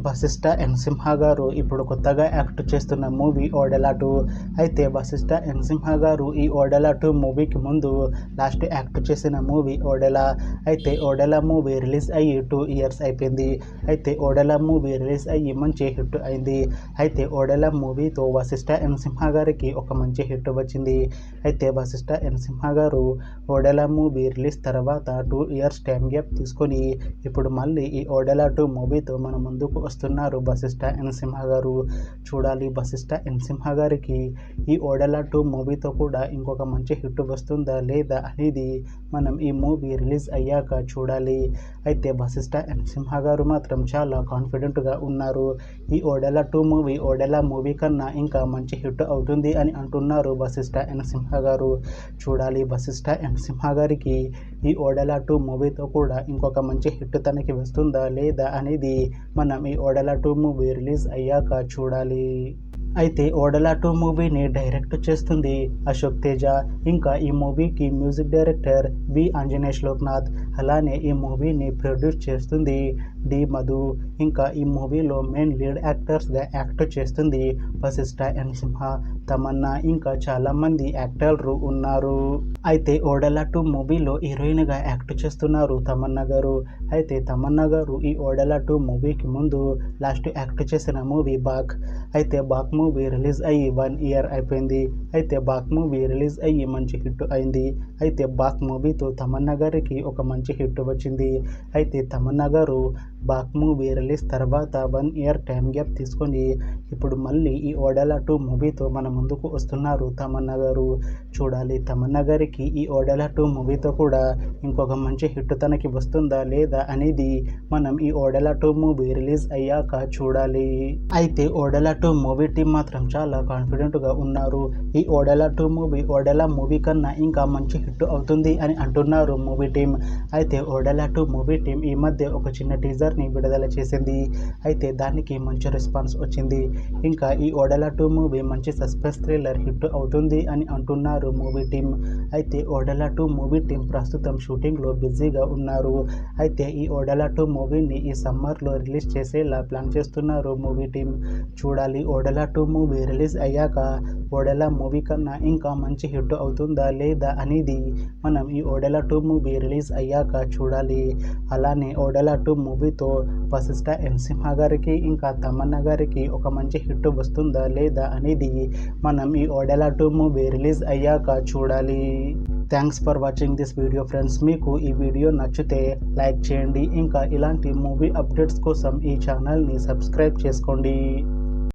వశిష్ఠ ఎన్ సింహ గారు ఇప్పుడు కొత్తగా యాక్ట్ చేస్తున్న మూవీ ఓడెలా 2. అయితే వశిష్ఠ ఎన్ సింహ గారు ఈ ఓడెలా 2 మూవీకి ముందు లాస్ట్ యాక్ట్ చేసిన మూవీ ఓడెలా. అయితే ఓడెలా మూవీ రిలీజ్ అయ్యి 2 ఇయర్స్ అయిపోయింది. అయితే ఓడెలా మూవీ రిలీజ్ అయ్యి మంచి హిట్ అయింది. అయితే ఓడెలా మూవీతో వశిష్ఠ ఎన్ సింహ గారికి ఒక మంచి హిట్ వచ్చింది. అయితే వశిష్ఠ ఎన్ సింహ గారు ఓడెలా మూవీ రిలీజ్ తర్వాత 2 ఇయర్స్ టైం గ్యాప్ తీసుకొని ఇప్పుడు మళ్ళీ ఈ ఓడెలా 2 మూవీతో మన ముందుకు వస్తున్నారు వశిష్ఠ ఎన్ సింహ గారు. చూడాలి వశిష్ఠ ఎన్ సింహ గారికి ఈ ఓడెలా 2 మూవీతో కూడా ఇంకొక మంచి హిట్ వస్తుందా లేదా అనేది మనం ఈ మూవీ రిలీజ్ అయ్యాక చూడాలి. అయితే వశిష్ఠ ఎన్ సింహ గారు మాత్రం చాలా కాన్ఫిడెంట్గా ఉన్నారు. ఈ ఓడెలా 2 మూవీ ఓడెలా మూవీ కన్నా ఇంకా మంచి హిట్ అవుతుంది అని అంటున్నారు వశిష్ఠ ఎన్ సింహ గారు. చూడాలి వశిష్ఠ ఎన్ సింహ గారికి ఈ ఓడెలా 2 మూవీతో కూడా ఇంకొక మంచి హిట్ తనకి వస్తుందా లేదా అనేది మనం ఈ ఓడెలా 2 మూవీ రిలీజ్ అయ్యాక చూడాలి. అయితే ఓడెలా 2 మూవీని డైరెక్ట్ చేస్తుంది అశోక్ తేజ. ఇంకా ఈ మూవీకి మ్యూజిక్ డైరెక్టర్ వి ఆంజనేష్ లోక్నాథ్. అలానే ఈ మూవీని ప్రొడ్యూస్ చేస్తుంది డి మధు. ఇంకా ఈ మూవీలో మెయిన్ లీడ్ యాక్టర్స్గా యాక్ట్ చేస్తుంది వశిష్ఠ ఎన్ సింహ, తమన్నా, ఇంకా చాలామంది యాక్టర్లు ఉన్నారు. అయితే ఓడెలా 2 మూవీలో హీరోయిన్గా యాక్ట్ చేస్తున్నారు తమన్నా గారు. అయితే తమన్నా గారు ఈ ఓడెలా 2 మూవీకి ముందు లాస్ట్ యాక్ట్ చేసిన మూవీ బాక్. అయితే బాక్ మూవీ రిలీజ్ అయ్యి 1 ఇయర్ అయిపోయింది. అయితే బాక్ మూవీ రిలీజ్ అయ్యి మంచి హిట్ అయింది. అయితే బాక్ మూవీతో తమన్నా గారికి ఒక మంచి హిట్ వచ్చింది. అయితే తమన్నా గారు బాక్ మూవీ రిలీజ్ తర్వాత 1 ఇయర్ టైం గ్యాప్ తీసుకొని ఇప్పుడు మళ్ళీ ఈ ఓడెలా 2 మూవీతో మన ముందుకు వస్తున్నారు తమన్నా గారు. చూడాలి తమన్నా గారికి ఈ ఓడెలా 2 మూవీతో కూడా ఇంకొక మంచి హిట్ తనకి వస్తుందా లేదా అనేది మనం ఈ ఓడెలా 2 మూవీ రిలీజ్ అయ్యాక చూడాలి. అయితే ఓడెలా 2 మూవీ టీం మాత్రం చాలా కాన్ఫిడెంట్గా ఉన్నారు. ఈ ఓడెలా 2 మూవీ ఓడెలా మూవీ కన్నా ఇంకా మంచి హిట్ అవుతుంది అని అంటున్నారు మూవీ టీం. అయితే ఓడెలా 2 మూవీ టీం ఈ మధ్య ఒక చిన్న టీజర్ని విడుదల చేసింది. అయితే దానికి మంచి రెస్పాన్స్ వచ్చింది. ఇంకా ఈ ఓడెలా 2 మూవీ మంచి సస్పెన్స్ థ్రిల్లర్ హిట్ అవుతుంది అని అంటున్నారు మూవీ టీం. అయితే ఓడెలా 2 మూవీ టీం ప్రస్తుతం షూటింగ్లో బిజీగా ఉన్నారు. అయితే ఈ ఓడెలా 2 మూవీని ఈ సమ్మర్లో రిలీజ్ చేసేలా ప్లాన్ చేస్తున్నారు మూవీ టీం. చూడాలి ఓడెలా 2 మూవీ రిలీజ్ అయ్యాక ఓడెలా మూవీ కన్నా ఇంకా మంచి హిట్ అవుతుందా లేదా అనేది మనం ఈ ఓడెలా 2 మూవీ రిలీజ్ అయ్యాక చూడాలి. అలానే ఓడెలా 2 మూవీతో వశిష్ఠ ఎన్ సింహ గారికి ఇంకా తమన్నా గారికి ఒక మంచి హిట్ వస్తుందా లేదా అనేది మనం ఈ ఓడెలా 2 మూవీ రిలీజ్ అయ్యాక చూడాలి. Thanks for watching this video friends. మీకు ఈ వీడియో నచ్చితే లైక్ చేయండి. ఇంకా ఇలాంటి మూవీ అప్డేట్స్ కోసం ఈ ఛానల్ని సబ్స్క్రైబ్ చేసుకోండి.